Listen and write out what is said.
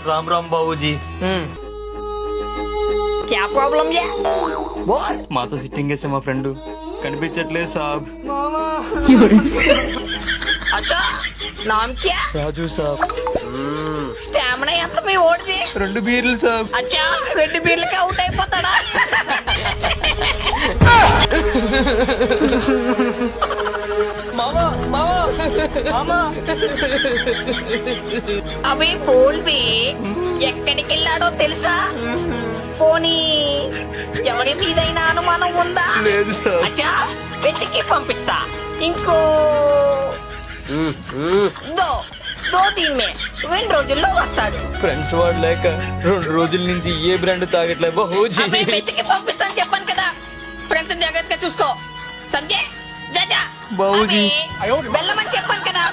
राम राम बाबूजी। क्या प्रॉब्लम है बोल। మాతో సిట్టింగ్ చేసే మా ఫ్రెండ్ కనిపించట్లేదు సాబ్। अच्छा नाम क्या? రాజు సాబ్। స్టామినా ఎంత మీ ఓడిది? 2 బీర్లు సాబ్। అచ్చా 2 బీర్లకి అవుట్ అయిపోతాడా? మామా మామా మామా అవి బోల్ బి ఎక్కడికి వెళ్ళాడో తెలుసా? పోనీ ఎవరి మీదైనా అనుమానం ఉందా? లేదు సాబ్। అచ్చా వెతికి పంపిస్తా। ఇంకో దో 2 రోజుల్లో వస్తాడు। ఫ్రెండ్స్ వాడు లేక 2 రోజుల నుంచి ఏ బ్రాండ్ తాగట్లే బాబూజీ। అబ్బే వెతికి పంపిస్తాను చెప్పాను కదా। ఫ్రెండ్స్ జాగ్రత్తగా చూసుకో సమझे? जा जा బాబూజీ। వెళ్ళమని చెప్పాను కదా।